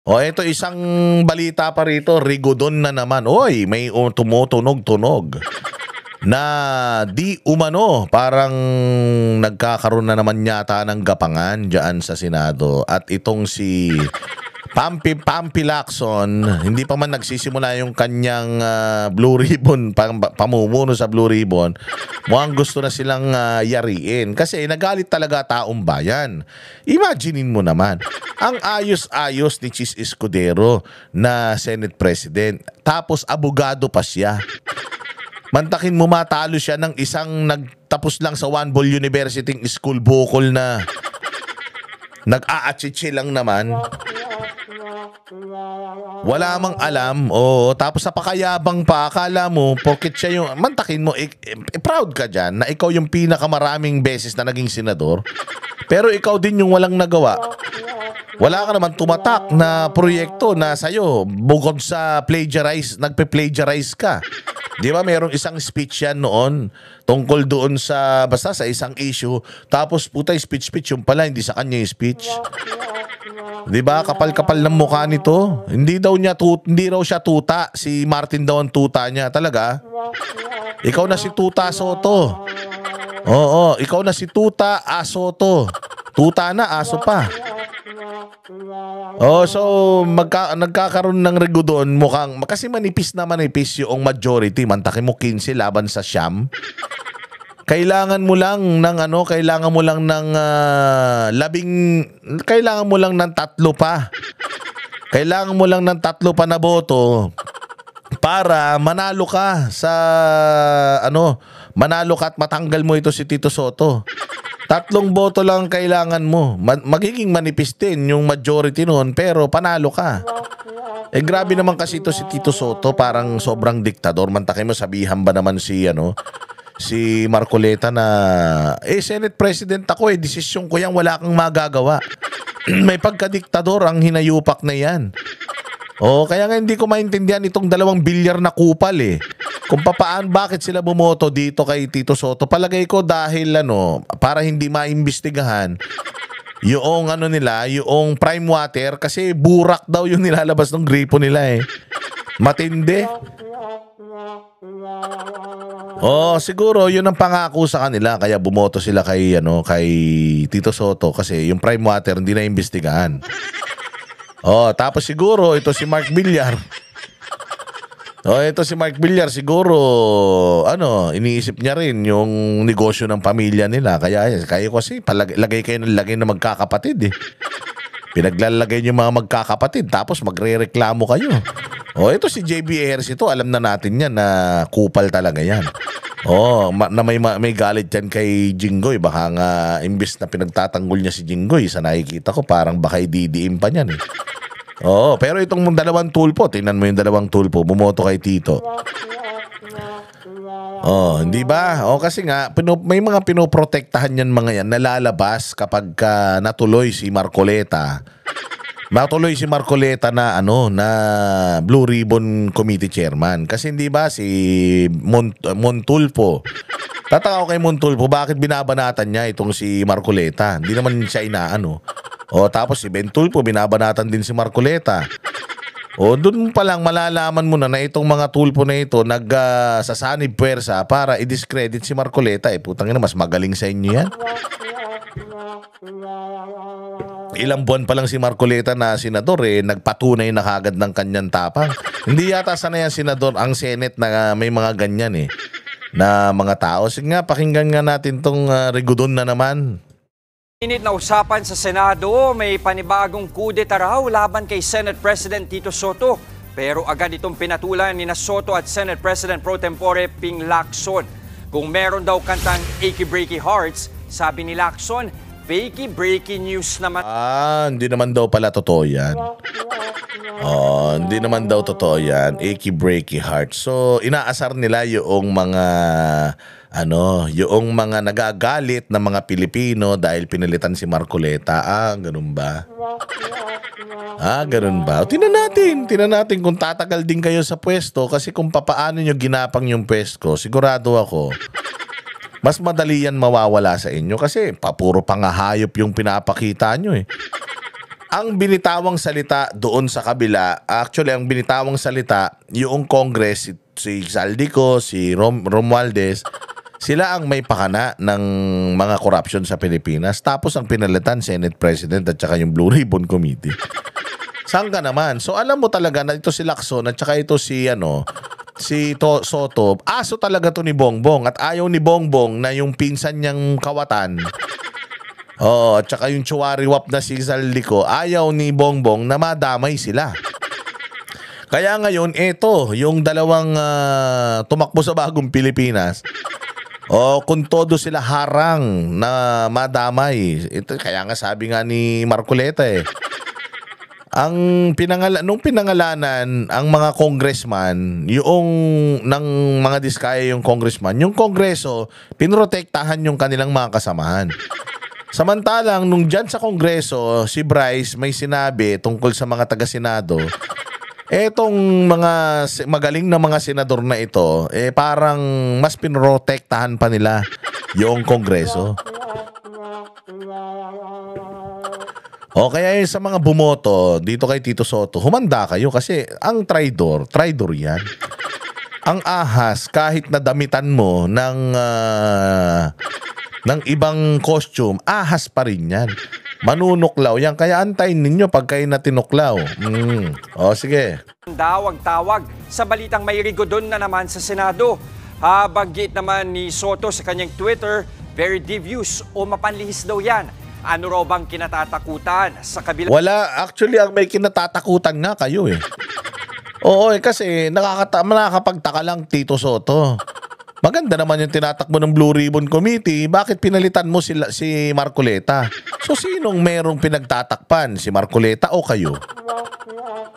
O eto isang balita pa rito, Rigodon na naman. Oy, may tumutunog-tunog na di umano parang nagkakaroon na naman yata ng gapangan diyan sa Senado. At itong si Pampi Lacson, hindi pa man nagsisimula yung kanyang Blue Ribbon, pamumuno sa Blue Ribbon, mukhang gusto na silang yariin kasi nagalit talaga taong bayan. Imaginein mo naman, ang ayos-ayos ni Chis Escudero na Senate President, tapos abogado pa siya. Mantakin mo matalo siya ng isang nagtapos lang sa One Ball University School Bukol na nag-aachichi lang naman. Wala mang alam, tapos sa pakayabang pa, akala mo, porket siya yung, mantakin mo, proud ka dyan na ikaw yung pinakamaraming beses na naging senador, pero ikaw din yung walang nagawa. Wala ka naman tumatak na proyekto na sa'yo, bukod sa nagpe-plagiarize ka. Di ba merong isang speech yan noon, tungkol doon sa, basta sa isang issue, tapos puta speech yung pala, hindi sa kanya yung speech. Di ba kapal-kapal ng mukha nito? Hindi raw siya tuta. Si Martin daw ang tuta niya. Talaga? Ikaw na si Tuta Soto. Oo, ikaw na si Tuta Soto. Tuta na, aso pa. So nagkakaroon ng Rigodon, mukhang kasi manipis yung majority. Mantakin mo 15 laban sa siyam. Kailangan mo lang ng kailangan mo lang ng tatlo pa. Kailangan mo lang ng tatlo pa na boto para manalo ka manalo ka at matanggal mo ito si Tito Soto. 3 boto lang kailangan mo. Magiging manipis din yung majority noon, pero panalo ka. Grabe naman kasi ito si Tito Soto, parang sobrang diktador. Mantakin mo, sabihan ba naman si Marcoleta na Senate President ako, desisyon ko yan, wala kang magagawa. May pagkadiktador ang hinayupak na yan. Kaya nga hindi ko maintindihan itong 2 bilyar na kupal kung bakit sila bumoto dito kay Tito Soto. Palagay ko dahil para hindi maimbestigahan yung yung prime water, kasi burak daw yung nilalabas ng gripo nila Matindi. Siguro yun ang pangako sa kanila, kaya bumoto sila kay Tito Soto, kasi yung prime water hindi na imbestigahan. Tapos siguro ito si Mark Villar. Siguro iniisip niya rin yung negosyo ng pamilya nila, kaya kasi lagay kayo ng lagay na magkakapatid Pinaglalagay niyo mga magkakapatid tapos magrereklamo kayo. Ito si JB Ayers, ito alam na natin yan na kupal talaga yan. Na may galit yan kay Jinggoy. Baka nga imbis na pinagtatanggol niya si Jinggoy, sa nakikita ko parang baka ididiin pa niyan pero itong 2 tulpo, tingnan mo yung 2 tulpo, bumoto kay Tito. Hindi ba? Kasi nga may mga pinoprotektahan yan mga yan, nalalabas kapag natuloy si Marcoleta. Matuloy si Marcoleta na na Blue Ribbon Committee Chairman. Kasi hindi ba si Montulfo. Tataka ko kay Montulfo, bakit binabanatan niya itong si Marcoleta? Hindi naman siya inaano. Tapos si Bentulfo, binabanatan din si Marcoleta. Doon pa lang malalaman mo na itong mga tulpo na ito nagsasanib puwersa para i-discredit si Marcoleta. Putang ina, mas magaling sa inyo yan. Ilang buwan pa lang si Marcoleta na senador nagpatunay na kagad ng kanyang tapang. Hindi yata sanay ang senador, ang Senate na may mga ganyan na mga tao. Sige nga, pakinggan nga natin tong Rigodon na naman. Init na usapan sa Senado, may panibagong kudeta raw laban kay Senate President Tito Soto. Pero agad itong pinatulan ni Soto at Senate President Pro Tempore Ping Lacson. Kung meron daw kantang Achy Breaky Hearts, sabi ni Lacson, fakey breaky news naman. Hindi naman daw pala totoo yan. Hindi naman daw totoo yan. Achy breaky hearts. So, inaasar nila yung mga yung mga nagagalit na mga Pilipino dahil pinalitan si Marcoleta. Ganun ba? Ganun ba? Tingnan natin kung tatagal din kayo sa pwesto, kasi kung papaano nyo ginapang yung pwesto, sigurado ako, mas madali yan mawawala sa inyo kasi puro pangahayop yung pinapakita nyo ang binitawang salita doon sa kabila, actually ang binitawang salita, yung Congress, si Zaldico, si Romualdez, sila ang may pakana ng mga corruption sa Pilipinas. Tapos ang pinalitan, Senate President at saka yung Blue Ribbon Committee. Saan ka naman? So alam mo talaga na ito si Lacson at saka ito si Soto. Aso talaga to ni Bongbong at ayaw ni Bongbong na yung pinsan niyang kawatan. At saka yung chuwariwap na si Zaldico, ayaw ni Bongbong na madamay sila. Kaya ngayon, ito, yung dalawang tumakbo sa bagong Pilipinas, kung todo sila harang na madamay. Ito, kaya nga sabi nga ni Marcoleta nung pinangalanan ang mga congressman, yung ng mga diskaya yung congressman, yung kongreso, pinrotektahan yung kanilang mga kasamahan. Samantalang nung dyan sa kongreso, si Bryce may sinabi tungkol sa mga taga-senado, etong mga magaling na mga senador na ito, parang mas pinrotektahan pa nila yung kongreso. Kaya sa mga bumoto dito kay Tito Soto, humanda kayo kasi ang traidor yan. Ang ahas, kahit nadamitan mo ng ibang costume, ahas pa rin yan. Manunuklaw yan. Kaya antayin ninyo pag kayo na tinuklaw. Sige. Tawag sa balitang may rigodon na naman sa Senado. Banggit naman ni Soto sa kanyang Twitter, very devious o mapanlihis daw yan. Ano raw bang kinatatakutan sa kabila? Wala. Actually, ang may kinatatakutan nga kayo Oo kasi nakakapagtaka lang Tito Soto. Maganda naman yung tinatakbo ng Blue Ribbon Committee. Bakit pinalitan mo si Marcoleta? So sinong merong pinagtatakpan? Si Marcoleta o kayo?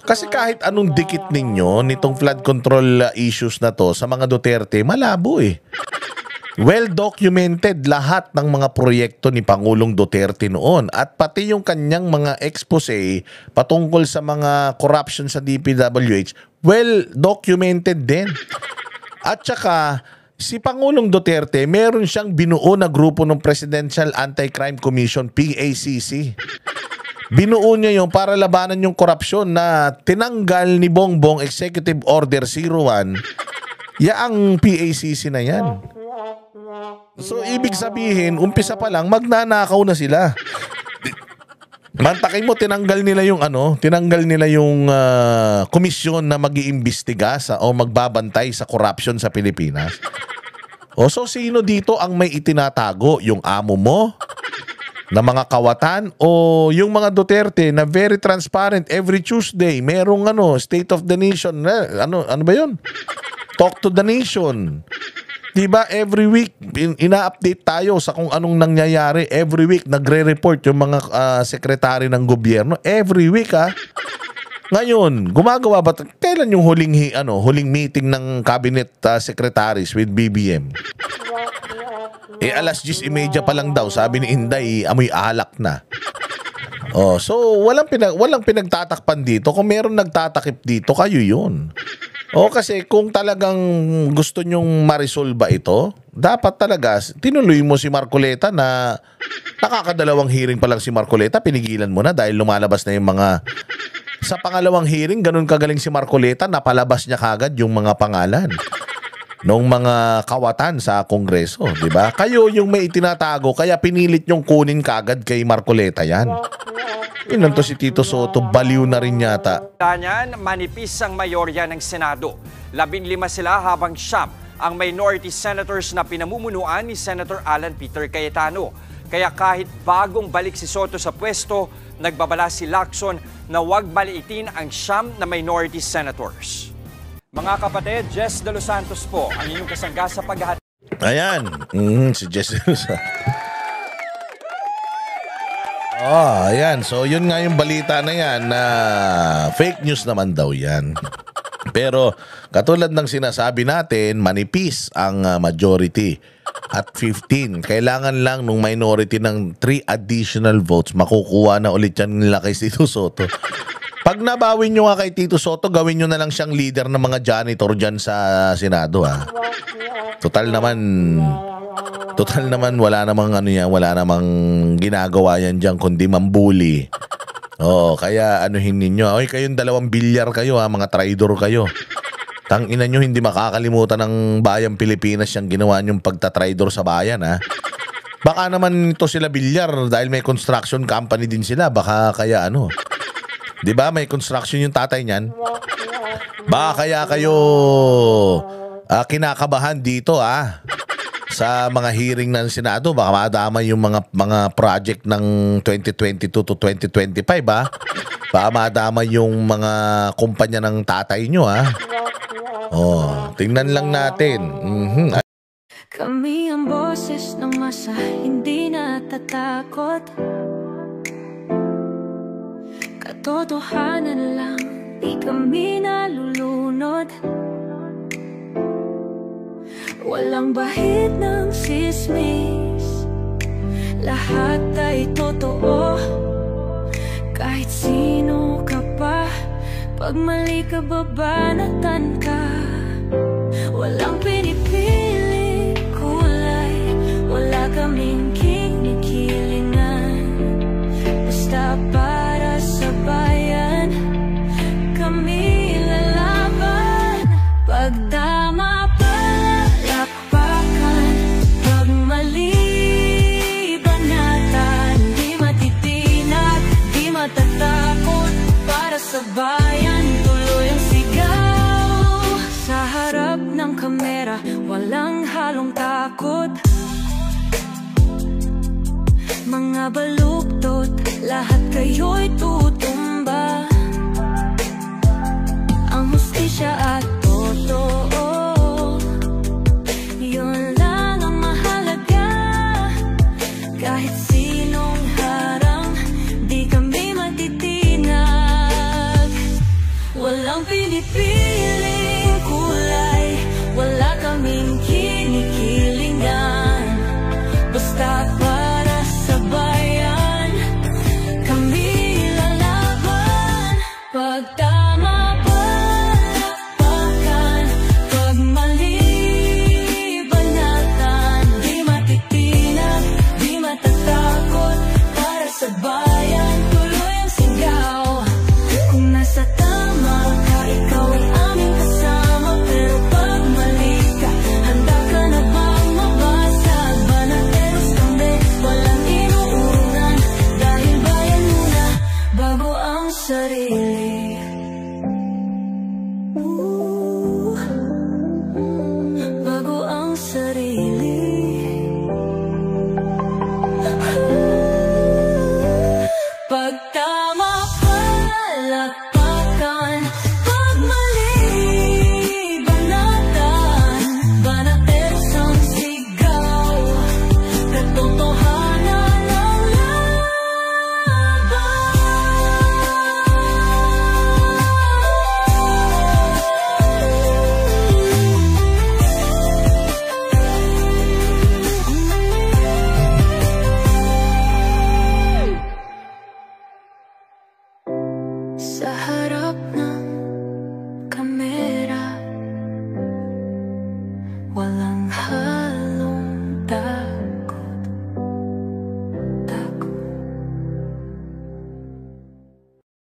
Kasi kahit anong dikit ninyo nitong flood control issues na to sa mga Duterte, malabo Well documented lahat ng mga proyekto ni Pangulong Duterte noon at pati yung kanyang mga expose patungkol sa mga corruption sa DPWH, well documented din. At saka si Pangulong Duterte, meron siyang binuo na grupo ng Presidential Anti-Crime Commission, PACC. Binuo niya yung para labanan yung korupsyon na tinanggal ni Bongbong Executive Order 01. Yaang PACC na yan. So, ibig sabihin, umpisa pa lang, magnanakaw na sila. Mantakin mo, tinanggal nila yung komisyon na mag-iimbestiga o magbabantay sa corruption sa Pilipinas. So sino dito ang may itinatago? Yung amo mo na mga kawatan o yung mga Duterte na very transparent every Tuesday merong State of the Nation ano ba yun? Talk to the Nation. Diba every week ina-update tayo sa kung anong nangyayari. Every week nagre-report yung mga sekretary ng gobyerno. Every week Ngayon, gumagawa ba kailan yung huling meeting ng cabinet secretaries with BBM? Alas 10:30 pa lang daw, sabi ni Inday, amoy alak na. So walang pinagtatakpan dito. Kung meron nagtatakip dito, kayo 'yun. Kasi kung talagang gusto nyong ma-resolve ito, dapat talaga tinuloy mo si Marcoleta na nakakadalawang hearing pa lang si Marcoleta, pinigilan mo na dahil lumalabas na yung mga sa pangalawang hearing, ganun kagaling si Marcoleta, napalabas niya kagad yung mga pangalan ng mga kawatan sa Kongreso, di ba? Kayo yung may itinatago, kaya pinilit yung kunin kagad kay Marcoleta yan. Yun to si Tito Soto, baliw na rin yata. Tanyan, manipis ang mayorya ng Senado. 15 sila habang 9 ang minority senators na pinamumunuan ni Senator Alan Peter Cayetano. Kaya kahit bagong balik si Soto sa pwesto, nagbabala si Lacson na huwag baliitin ang 9 na minority senators. Mga kapatid, Jess De Los Santos po, ang inyong kasangga sa paghahatid. Ayan, si Jess De Los Santos. Ayan. So, yun nga yung balita na yan na fake news naman daw yan. Pero, katulad ng sinasabi natin, manipis ang majority at 15. Kailangan lang nung minority ng 3 additional votes. Makukuha na ulit yan nila kay Tito Soto. Pag nabawi nyo nga kay Tito Soto, gawin nyo na lang siyang leader ng mga janitor dyan sa Senado. Total naman wala namang wala namang ginagawa yan diyan kundi mambuli. Oo, kaya anuhin ninyo. Oy, kayong 2 bilyar kayo ha, mga traidor kayo. Tangina nyo, hindi makakalimutan ng bayang Pilipinas yung ginawa nyong pagtatraidor sa bayan ha. Baka naman ito sila bilyar dahil may construction company din sila. Baka kaya ano. 'Di ba may construction yung tatay niyan? Baka kaya kayo kinakabahan dito sa mga hearing ng Senado. Baka madama yung mga project ng 2022 to 2025 Baka madama yung mga kumpanya ng tatay nyo Oh, tingnan lang natin. Kami ang boses ng masa, hindi natatakot. Katotohanan lang, di kami nalulunod. Walang bahid ng sismis, lahat ay totoo. Kahit sino ka pa, pag mali ka babanatan ka. Walang pinipili kulay, wala kaming kinikilingan. Basta para sa bayan, kami lalaban. Pagdama palakpakan, pag mali banatan. Di matitinag, di matatakot, para sa bayan tuloy ang sigaw. Sa harap ng kamera, walang halong takot. Mga baluktot, lahat kayo'y tutumba. Ang hustisya at totoo, yun lang ang mahalaga. Kahit sinong harang, di kami matitinag. Walang pinipiling kulay, wala kaming kinikilingan. Basta para sa bayan, kami lalaban.